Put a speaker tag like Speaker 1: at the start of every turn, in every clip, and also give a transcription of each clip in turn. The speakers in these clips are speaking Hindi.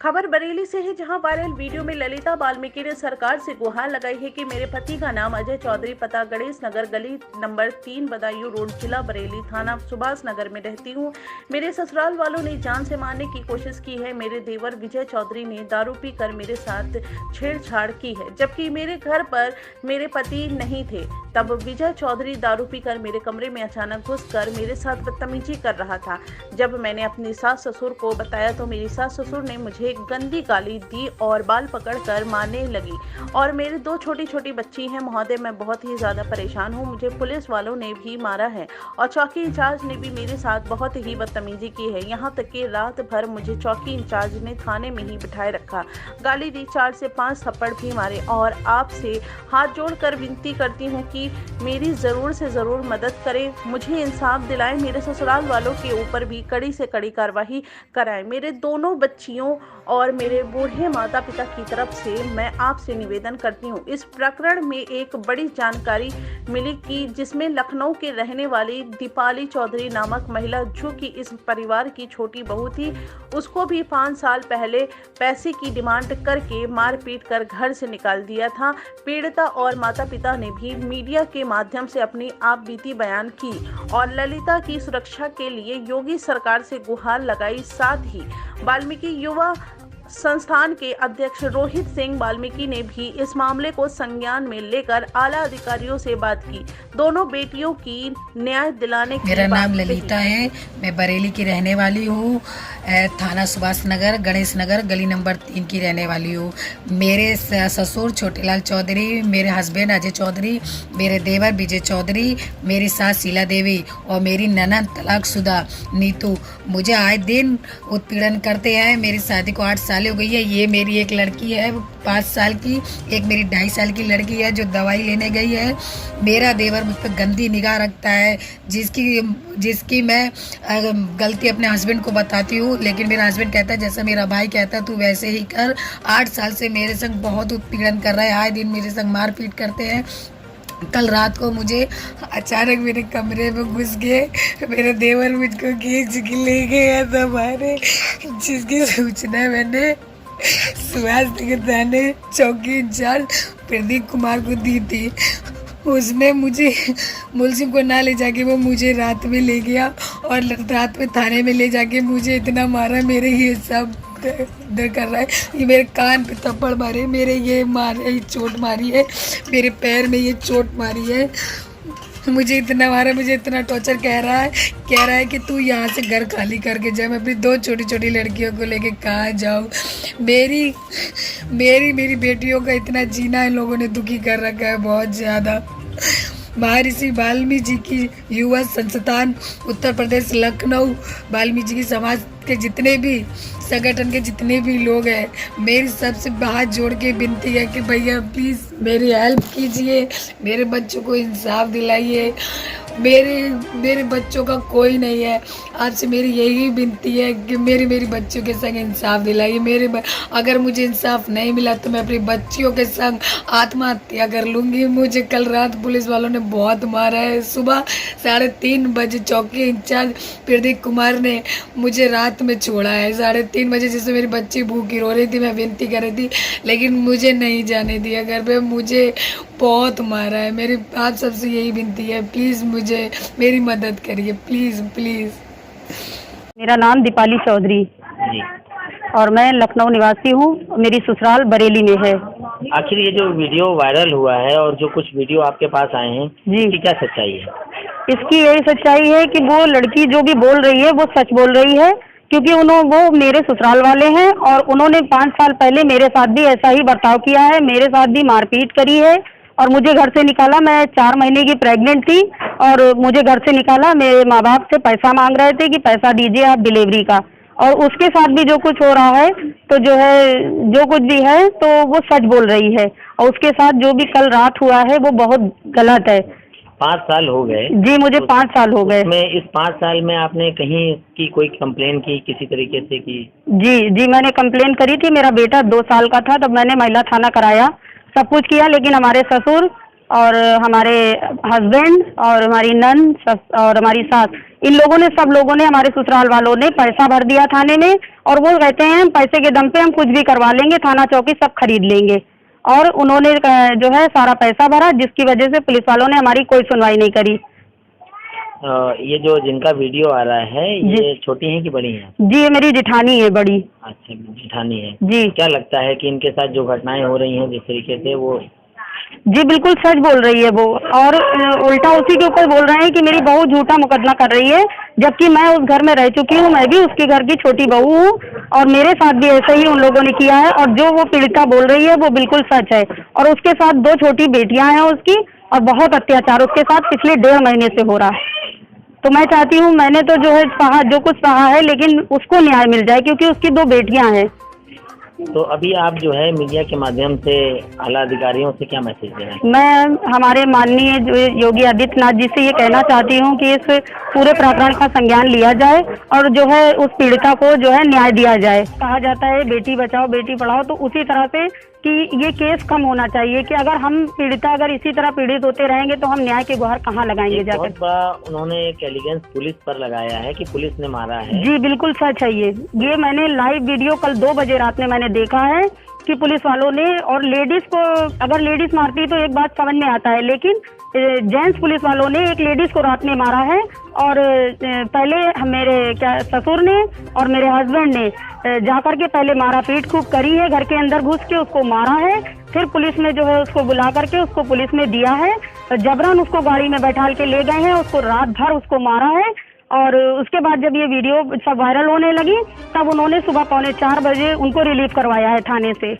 Speaker 1: खबर बरेली से है, जहां वायरल वीडियो में ललिता वाल्मीकि ने सरकार से गुहार लगाई है कि मेरे पति का नाम अजय चौधरी, पता गणेश नगर, गली नंबर 3, बदायूं रोड, जिला बरेली, थाना सुभाष नगर में रहती हूं। मेरे ससुराल वालों ने जान से मारने की कोशिश की है। मेरे देवर विजय चौधरी ने दारू पीकर मेरे साथ छेड़छाड़ की है, जबकि मेरे घर पर मेरे पति नहीं थे। तब विजय चौधरी दारू पीकर मेरे कमरे में अचानक घुसकर मेरे साथ बदतमीजी कर रहा था। जब मैंने अपनी सास ससुर को बताया तो मेरी सास ससुर ने मुझे गंदी गाली दी और बाल पकड़कर मारने लगी। और मेरे 2 छोटी छोटी बच्ची हैं। महोदय, मैं बहुत ही ज्यादा परेशान हूँ। मुझे पुलिस वालों ने भी मारा है और चौकी इंचार्ज ने भी मेरे साथ बहुत ही बदतमीजी की है। यहाँ तक कि रात भर मुझे चौकी इंचार्ज ने थाने में ही बिठाए रखा, गाली दी, 4 से 5 थप्पड़ भी मारे। और आपसे हाथ जोड़कर विनती करती हूँ कि मेरी जरूर से जरूर मदद करें, मुझे इंसाफ दिलाएं, मेरे ससुराल वालों के ऊपर भी कड़ी से कड़ी कार्रवाई कराएं। मेरे दोनों बच्चियों और मेरे बूढ़े माता पिता की तरफ से मैं आपसे निवेदन करती हूँ। इस प्रकरण में एक बड़ी जानकारी मिली कि जिसमें लखनऊ के रहने वाली दीपाली चौधरी नामक महिला, जो कि इस परिवार की छोटी बहू थी, उसको भी 5 साल पहले पैसे की डिमांड करके मारपीट कर घर से निकाल दिया था। पीड़िता और माता पिता ने भी मीडिया के माध्यम से अपनी आप बीती बयान की और ललिता की सुरक्षा के लिए योगी सरकार से गुहार लगाई। साथ ही वाल्मीकि युवा संस्थान के अध्यक्ष रोहित सिंह वाल्मीकि ने भी इस मामले को संज्ञान में लेकर आला अधिकारियों से बात की। दोनों बेटियों की न्याय दिलाने की
Speaker 2: मेरा नाम ललिता है, मैं बरेली की रहने वाली हूँ, थाना सुभाष नगर, गणेश नगर, गली नंबर 3 की रहने वाली हूँ। मेरे ससुर छोटेलाल चौधरी, मेरे हस्बैंड अजय चौधरी, मेरे देवर विजय चौधरी, मेरी सास शीला देवी और मेरी ननद तलाकशुदा नीतू मुझे आए दिन उत्पीड़न करते हैं। मेरी शादी को 8 साल हो गई है। ये मेरी एक लड़की है 5 साल की, एक मेरी 2.5 साल की लड़की है जो दवाई लेने गई है। मेरा देवर मुझ पर गंदी निगाह रखता है, जिसकी मैं गलती अपने हस्बैंड को बताती हूँ, लेकिन मेरा हस्बैंड कहता है जैसा मेरा भाई कहता है तू वैसे ही कर। 8 साल से मेरे संग बहुत उत्पीड़न कर रहा है, आए दिन मेरे संग मारपीट करते हैं। कल रात को मुझे अचानक मेरे कमरे में घुस गए, मेरे देवर मुझको खींच के ले गया था बाहर, जिसकी सूचना मैंने सुभाष नगर थाने चौकी इंचार्ज प्रदीप कुमार को दी थी। उसने मुझे मुलजिम को ना ले जाके वो मुझे रात में ले गया और रात में थाने में ले जाके मुझे इतना मारा, मेरे ये सब दर्द कर रहा है। ये मेरे कान पे थप्पड़ मारे, मेरे ये चोट मारी है, मेरे पैर में ये चोट मारी है, मुझे इतना मारा, मुझे इतना टॉर्चर कह रहा है कि तू यहाँ से घर खाली करके जा। मैं अपनी 2 छोटी छोटी लड़कियों को लेके कहाँ जाऊँ? मेरी बेटियों का इतना जीना इन लोगों ने दुखी कर रखा है बहुत ज़्यादा। महर्षि वाल्मीकि जी की युवा संस्थान उत्तर प्रदेश लखनऊ, वाल्मीकि समाज के जितने भी संगठन के जितने भी लोग हैं, मेरी सबसे हाथ जोड़ के विनती है कि भैया प्लीज़ मेरी हेल्प कीजिए, मेरे बच्चों को इंसाफ दिलाइए। मेरे बच्चों का कोई नहीं है, आपसे मेरी यही विनती है कि मेरी बच्चियों के संग इंसाफ दिलाइए। अगर मुझे इंसाफ नहीं मिला तो मैं अपनी बच्चियों के संग आत्महत्या कर लूँगी। मुझे कल रात पुलिस वालों ने बहुत मारा है। सुबह 3:30 बजे चौकी इंचार्ज प्रदीप कुमार ने मुझे रात में छोड़ा है 3:30 बजे, जिससे मेरी बच्ची भूखी रो रही थी, मैं विनती कर रही थी, लेकिन मुझे नहीं जाने दिया घर पे, मुझे बहुत मारा है। मेरी आप सबसे यही विनती है, प्लीज़ मुझे मेरी मदद करिए, प्लीज़ प्लीज़।
Speaker 3: मेरा नाम दीपाली चौधरी
Speaker 4: जी।
Speaker 3: और मैं लखनऊ निवासी हूँ, मेरी ससुराल बरेली में है।
Speaker 4: आखिर ये जो वीडियो वायरल हुआ है और जो कुछ वीडियो आपके पास आए हैं,
Speaker 3: जी,
Speaker 4: इसकी क्या सच्चाई है?
Speaker 3: इसकी यही सच्चाई है कि वो लड़की जो भी बोल रही है वो सच बोल रही है, क्योंकि वो मेरे ससुराल वाले हैं और उन्होंने 5 साल पहले मेरे साथ भी ऐसा ही बर्ताव किया है, मेरे साथ भी मारपीट करी है और मुझे घर से निकाला। मैं 4 महीने की प्रेग्नेंट थी और मुझे घर से निकाला। मेरे माँ बाप से पैसा मांग रहे थे कि पैसा दीजिए आप डिलीवरी का, और उसके साथ भी जो कुछ हो रहा है तो जो कुछ भी है तो वो सच बोल रही है, और उसके साथ जो भी कल रात हुआ है वो बहुत गलत है।
Speaker 4: 5 साल हो गए
Speaker 3: जी, मुझे 5 साल हो गए।
Speaker 4: मैं इस 5 साल में आपने कहीं की कोई कंप्लेन की, किसी तरीके से की?
Speaker 3: जी, मैंने कंप्लेन करी थी। मेरा बेटा 2 साल का था तब मैंने महिला थाना कराया, सब कुछ किया, लेकिन हमारे ससुर और हमारे हस्बैंड और हमारी नंद और हमारी सास, इन लोगों ने, सब लोगों ने, हमारे ससुराल वालों ने पैसा भर दिया थाने में, और वो कहते हैं हम पैसे के दम पे हम कुछ भी करवा लेंगे, थाना चौकी सब खरीद लेंगे। और उन्होंने जो है सारा पैसा भरा, जिसकी वजह से पुलिस वालों ने हमारी कोई सुनवाई नहीं करी।
Speaker 4: ये जो जिनका वीडियो आ रहा है ये छोटी हैं कि बड़ी हैं?
Speaker 3: जी, ये मेरी जेठानी है, बड़ी।
Speaker 4: अच्छा, जेठानी है
Speaker 3: जी।
Speaker 4: क्या लगता है कि इनके साथ जो घटनाएं हो रही हैं जिस तरीके से वो?
Speaker 3: जी बिल्कुल सच बोल रही है वो, और उल्टा उसी के ऊपर बोल रहे हैं कि मेरी बहू झूठा मुकदमा कर रही है, जबकि मैं उस घर में रह चुकी हूँ, मैं भी उसके घर की छोटी बहू हूँ, और मेरे साथ भी ऐसे ही उन लोगों ने किया है। और जो वो पीड़िता बोल रही है वो बिल्कुल सच है, और उसके साथ 2 छोटी बेटियां हैं उसकी, और बहुत अत्याचार उसके साथ पिछले 1.5 महीने से हो रहा है। तो मैं चाहती हूँ, मैंने तो जो है कहा, जो कुछ कहा है, लेकिन उसको न्याय मिल जाए, क्योंकि उसकी 2 बेटियां हैं।
Speaker 4: तो अभी आप जो है मीडिया के माध्यम से आला अधिकारियों से क्या मैसेज देना है?
Speaker 3: मैं हमारे माननीय जो योगी आदित्यनाथ जी से ये कहना चाहती हूँ कि इस पूरे प्रकरण का संज्ञान लिया जाए, और जो है उस पीड़िता को जो है न्याय दिया जाए। कहा जाता है बेटी बचाओ बेटी पढ़ाओ, तो उसी तरह से कि ये केस कम होना चाहिए, कि अगर हम पीड़िता अगर इसी तरह पीड़ित होते रहेंगे तो हम न्याय की गुहार कहाँ लगाएंगे जाकर।
Speaker 4: बहुत बड़ा उन्होंने एक एलिगेंस पुलिस पर लगाया है कि पुलिस ने मारा है।
Speaker 3: जी बिल्कुल सच है ये मैंने लाइव वीडियो कल 2 बजे रात में मैंने देखा है कि पुलिस वालों ने, और लेडीज को, अगर लेडीज मारती तो एक बात समझ में आता है, लेकिन जेंट्स पुलिस वालों ने एक लेडीज को रात में मारा है। और पहले मेरे ससुर ने और मेरे हस्बैंड ने जाकर के पहले मारा पीट खूब करी है, घर के अंदर घुस के उसको मारा है, फिर पुलिस ने जो है उसको बुला करके उसको पुलिस में दिया है, जबरन उसको गाड़ी में बैठाल के ले गए हैं, उसको रात भर उसको मारा है। और उसके बाद जब ये वीडियो सब वायरल होने लगी, तब उन्होंने सुबह 3:45 बजे उनको रिलीव करवाया है थाने से।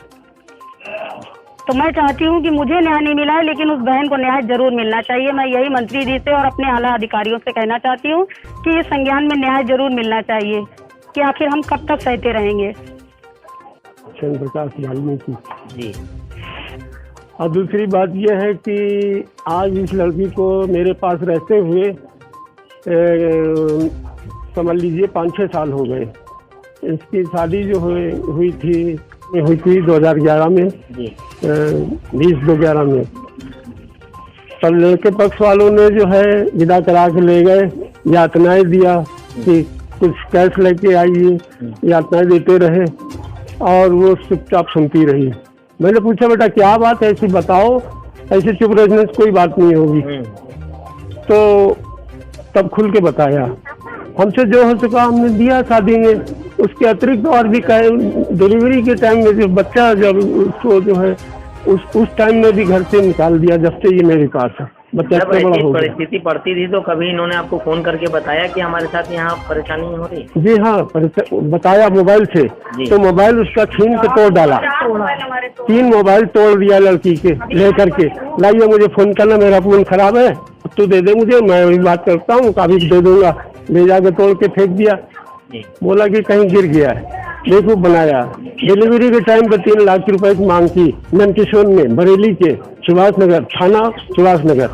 Speaker 3: तो मैं चाहती हूँ कि मुझे न्याय नहीं मिला है, लेकिन उस बहन को न्याय जरूर मिलना चाहिए। मैं यही मंत्री जी से और अपने आला अधिकारियों से कहना चाहती हूँ कि इस संज्ञान में न्याय जरूर मिलना चाहिए, कि आखिर हम कब तक सहते रहेंगे।
Speaker 5: प्रकाश वाल्मीकि
Speaker 4: जी।
Speaker 5: और दूसरी बात यह है कि आज इस लड़की को मेरे पास रहते हुए समझ लीजिए 5-6 साल हो गए। इसकी शादी जो हुई थी 2011 में, 20/2/11 में। तब लड़के पक्ष वालों ने जो है विदा करा के ले गए, यातनाएं दिया कि कुछ कैश लेके आइए, यातनाएं देते रहे, और वो चुपचाप सुनती रही। मैंने पूछा बेटा क्या बात है, ऐसी बताओ, ऐसे चुप रहने से कोई बात नहीं होगी। तो तब खुल के बताया, हमसे जो हो सका हमने दिया शादी में। उसके अतिरिक्त और भी डिलीवरी के टाइम में जो बच्चा, जब उसको जो है उस टाइम में भी घर से निकाल दिया, जब से ये मेरे पास है। बच्चा
Speaker 4: जब ऐसी परिस्थिति पड़ती थी तो कभी इन्होंने आपको फोन करके बताया कि हमारे साथ यहाँ परेशानी हो रही?
Speaker 5: जी हाँ, बताया मोबाइल से। तो मोबाइल उसका छीन के तोड़ डाला, 3 मोबाइल तोड़ दिया लड़की के लेकर के। लाइए मुझे फोन करना, मेरा फोन खराब है, तू दे दे मुझे, मैं वही बात करता हूँ, काफी दे दूंगा। ले जाके तोड़ के फेंक दिया, बोला कि कहीं गिर गया है। बेवकूफ बनाया। डिलीवरी के टाइम पर 3 लाख रुपए की मांग की नंदकिशोर में, बरेली के सुभाष नगर थाना, सुभाष नगर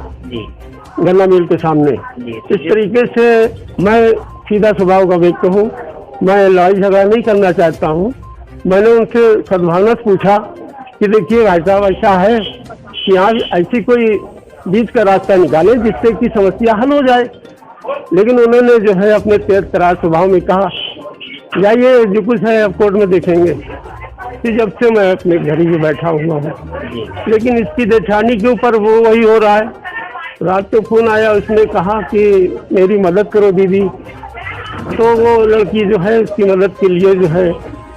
Speaker 5: गन्ना मिल के सामने। इस तरीके से मैं सीधा स्वभाव का व्यक्ति हूँ, मैं लड़ाई झगड़ा नहीं करना चाहता हूँ। मैंने उनसे सद्भावना से पूछा कि देखिए भाई साहब, ऐसा है कि आज ऐसी कोई बीच का रास्ता निकाले जिससे कि समस्या हल हो जाए। लेकिन उन्होंने जो है अपने तेज तरार स्वभाव में कहा, जाइए जो कुछ है अब कोर्ट में देखेंगे। कि जब से मैं अपने घर ही में बैठा हुआ हूँ, लेकिन इसकी जेठानी के ऊपर वो वही हो रहा है। रात को फोन आया, उसने कहा कि मेरी मदद करो दीदी। तो वो लड़की जो है उसकी मदद के लिए जो है।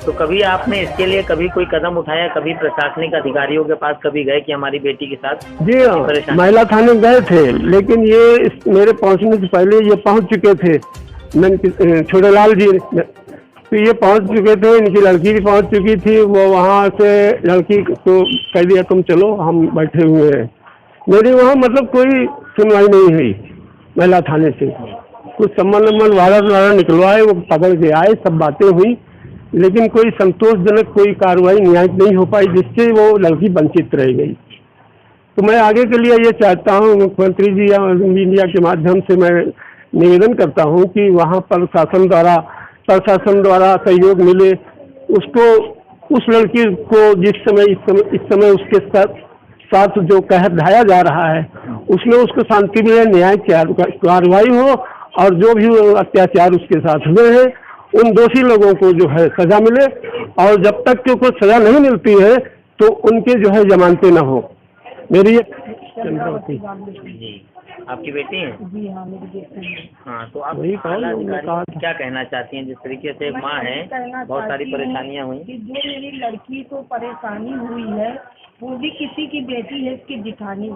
Speaker 4: तो कभी आपने इसके लिए कभी कोई कदम उठाया, कभी प्रशासनिक अधिकारियों के पास कभी गए कि हमारी बेटी के साथ?
Speaker 5: जी हाँ, महिला थाने गए थे, लेकिन ये मेरे पहुंचने से पहले ये पहुंच चुके थे। छोटेलाल जी तो ये पहुंच चुके थे, इनकी लड़की भी पहुंच चुकी थी। वो वहाँ से लड़की को कह दिया तुम चलो, हम बैठे हुए हैं। मेरी वहाँ मतलब कोई सुनवाई नहीं हुई महिला थाने से। कुछ संबंध वारंट निकलवाए, वो पकड़ के आए, सब बातें हुई, लेकिन कोई संतोषजनक कोई कार्रवाई न्यायिक नहीं हो पाई, जिससे वो लड़की वंचित रह गई। तो मैं आगे के लिए ये चाहता हूँ, मुख्यमंत्री जी या मीडिया के माध्यम से मैं निवेदन करता हूँ कि वहाँ पर प्रशासन द्वारा सहयोग मिले उसको, उस लड़की को जिस समय इस समय उसके साथ साथ जो कहर ढाया जा रहा है उसमें उसको शांति मिले, न्याय कार्रवाई हो और जो भी अत्याचार उसके साथ हुए हैं उन दोषी लोगों को जो है सजा मिले, और जब तक कि कोई सजा नहीं मिलती है तो उनके जो है जमानतें न हो। मेरी चंद्रावती
Speaker 4: जी, आपकी बेटी है?
Speaker 3: जी हाँ, मेरी बेटी है।
Speaker 4: हाँ, तो आप आला अधिकारी क्या कहना चाहती हैं? जिस तरीके से एक माँ है, बहुत सारी परेशानियाँ हुई
Speaker 3: कि जो मेरी लड़की को परेशानी हुई है वो भी किसी की बेटी है, इसकी जिठानी।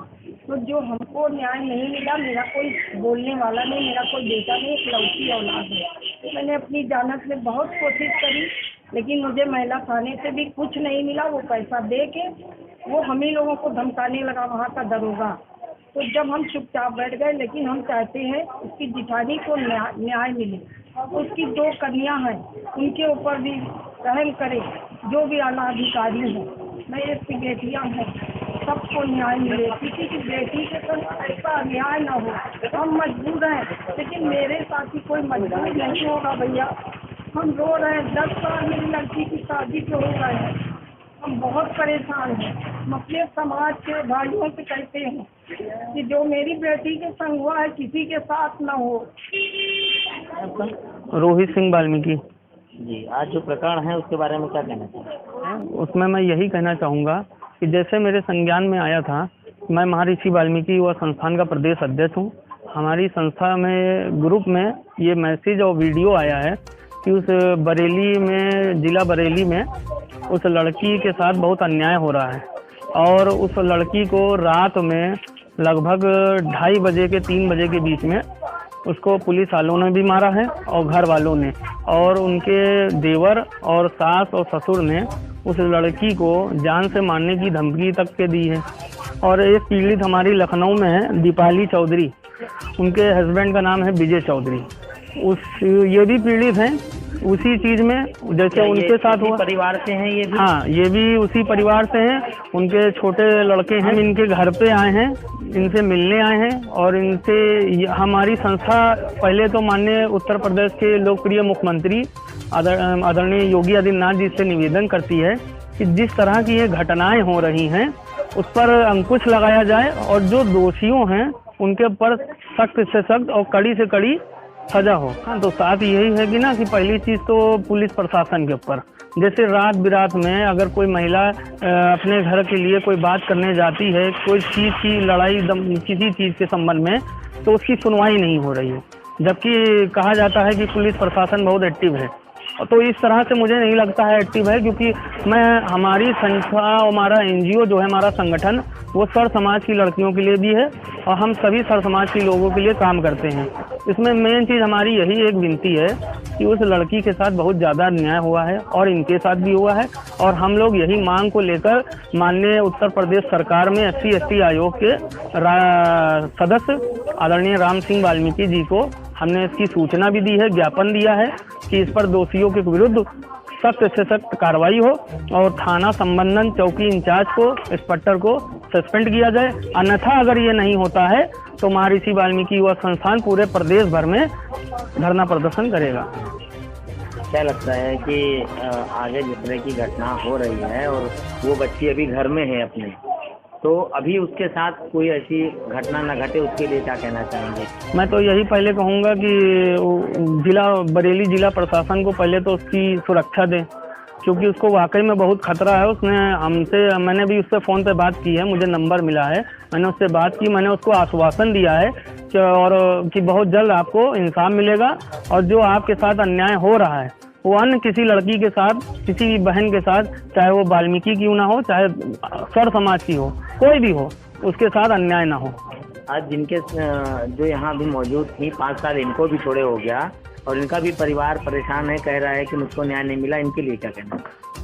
Speaker 3: तो जो हमको न्याय नहीं मिला, मेरा कोई बोलने वाला नहीं, मेरा कोई बेटा नहीं, एक लड़की औलाद है। मैंने अपनी जानत में बहुत कोशिश करी, लेकिन मुझे महिला थाने से भी कुछ नहीं मिला। वो पैसा दे के वो हम ही लोगों को धमकाने लगा, वहाँ का दरोगा। तो जब हम चुपचाप बैठ गए, लेकिन हम चाहते हैं उसकी जिठानी को न्याय मिले। उसकी 2 कन्या हैं, उनके ऊपर भी रहम करे, जो भी आला अधिकारी हैं। मैं इसकी बेटियाँ हैं, सबको न्याय मिले, किसी की बेटी के साथ ऐसा अन्याय न हो। हम मजबूर हैं, लेकिन मेरे साथ ही कोई मजबूर नहीं होगा भैया। हम रो रहे हैं, 10 साल मेरी लड़की की शादी के हो गए हैं, हम बहुत परेशान हैं। हम अपने समाज के भाइयों से कहते हैं कि जो मेरी बेटी के संग हुआ है किसी के साथ न हो।
Speaker 6: रोहित सिंह वाल्मीकि
Speaker 4: जी, आज जो प्रकरण है उसके बारे में क्या कहना चाहते हैं?
Speaker 6: उसमें मैं यही कहना चाहूँगा कि जैसे मेरे संज्ञान में आया था, मैं महर्षि वाल्मीकि युवा संस्थान का प्रदेश अध्यक्ष हूँ। हमारी संस्था में ग्रुप में ये मैसेज और वीडियो आया है कि उस बरेली में, जिला बरेली में उस लड़की के साथ बहुत अन्याय हो रहा है, और उस लड़की को रात में लगभग 2:30 बजे के 3 बजे के बीच में उसको पुलिस वालों ने भी मारा है और घर वालों ने, और उनके देवर और सास और ससुर ने उस लड़की को जान से मारने की धमकी तक के दी है। और एक पीड़ित हमारी लखनऊ में है, दीपाली चौधरी, उनके हस्बैंड का नाम है विजय चौधरी। ये भी पीड़ित हैं उसी चीज़ में, जैसे उनके साथ हुआ।
Speaker 4: परिवार से हैं ये भी?
Speaker 6: हाँ, ये भी उसी परिवार से हैं। उनके छोटे लड़के हैं, इनके घर पे आए हैं, इनसे मिलने आए हैं, और इनसे हमारी संस्था पहले तो माननीय उत्तर प्रदेश के लोकप्रिय मुख्यमंत्री आदरणीय योगी आदित्यनाथ जी से निवेदन करती है कि जिस तरह की ये घटनाएं हो रही हैं उस पर अंकुश लगाया जाए, और जो दोषियों हैं उनके ऊपर सख्त से सख्त और कड़ी से कड़ी सजा हो। हाँ, तो साथ यही है कि ना कि पहली चीज़ तो पुलिस प्रशासन के ऊपर, जैसे रात बिरात में अगर कोई महिला अपने घर के लिए कोई बात करने जाती है, कोई चीज़ की लड़ाई किसी चीज़ के संबंध में, तो उसकी सुनवाई नहीं हो रही है, जबकि कहा जाता है कि पुलिस प्रशासन बहुत एक्टिव है। तो इस तरह से मुझे नहीं लगता है एक्टिव है, क्योंकि हमारी संस्था, हमारा NGO जो है, हमारा संगठन, वो सर समाज की लड़कियों के लिए भी है, और हम सभी सर समाज के लोगों के लिए काम करते हैं। इसमें मेन चीज़ हमारी यही एक विनती है कि उस लड़की के साथ बहुत ज़्यादा अन्याय हुआ है, और इनके साथ भी हुआ है, और हम लोग यही मांग को लेकर माननीय उत्तर प्रदेश सरकार में SC/ST आयोग के सदस्य आदरणीय राम सिंह वाल्मीकि जी को हमने इसकी सूचना भी दी है, ज्ञापन दिया है कि इस पर दोषियों के विरुद्ध सख्त से सख्त कार्रवाई हो, और थाना संबंधन चौकी इंचार्ज को, इंस्पेक्टर को सस्पेंड किया जाए। अन्यथा अगर ये नहीं होता है तो महर्षि वाल्मीकि युवा संस्थान पूरे प्रदेश भर में धरना प्रदर्शन करेगा।
Speaker 4: क्या लगता है कि आगे जिस तरह की घटना हो रही है और वो बच्ची अभी घर में है अपने, तो अभी उसके साथ कोई ऐसी घटना न घटे, उसके लिए क्या कहना चाहेंगे?
Speaker 6: मैं तो यही पहले कहूँगा कि बरेली जिला प्रशासन को पहले तो उसकी सुरक्षा दें, क्योंकि उसको वाकई में बहुत खतरा है। मैंने भी उससे फ़ोन पे बात की है, मुझे नंबर मिला है, मैंने उससे बात की, मैंने उसको आश्वासन दिया है कि बहुत जल्द आपको इंसाफ मिलेगा, और जो आपके साथ अन्याय हो रहा है वो अन्य किसी लड़की के साथ, किसी भी बहन के साथ, चाहे वो वाल्मीकि क्यों ना हो, चाहे सर समाज की हो, कोई भी हो, उसके साथ अन्याय ना हो।
Speaker 4: आज जिनके जो यहाँ भी मौजूद थी, 5 साल इनको भी छोड़े हो गया, और इनका भी परिवार परेशान है, कह रहा है कि मुझको न्याय नहीं मिला, इनके लिए क्या कहना?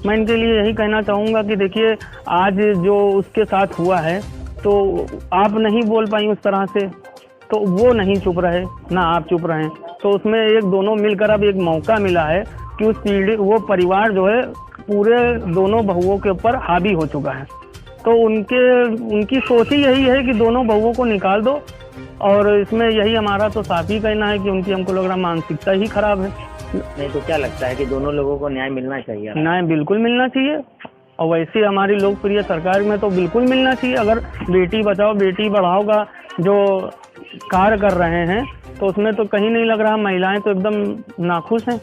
Speaker 6: मैं इनके लिए यही कहना चाहूँगा कि देखिए, आज जो उसके साथ हुआ है तो आप नहीं बोल पाई उस तरह से, तो वो नहीं चुप रहे, ना आप चुप रहे, तो उसमें एक दोनों मिलकर अब एक मौका मिला है कि वो परिवार जो है पूरे दोनों बहुओं के ऊपर हावी हो चुका है। तो उनकी सोच ही यही है कि दोनों बहुओं को निकाल दो, और इसमें यही हमारा तो साफ ही कहना है कि उनकी, हमको लग रहा, मानसिकता ही खराब है।
Speaker 4: नहीं तो क्या लगता है कि दोनों लोगों को न्याय मिलना चाहिए?
Speaker 6: न्याय बिल्कुल मिलना चाहिए, और वैसी हमारी लोकप्रिय सरकार में तो बिल्कुल मिलना चाहिए। अगर बेटी बचाओ बेटी बढ़ाओ का जो कार्य कर रहे हैं तो उसमें तो कहीं नहीं लग रहा, महिलाएं तो एकदम नाखुश हैं।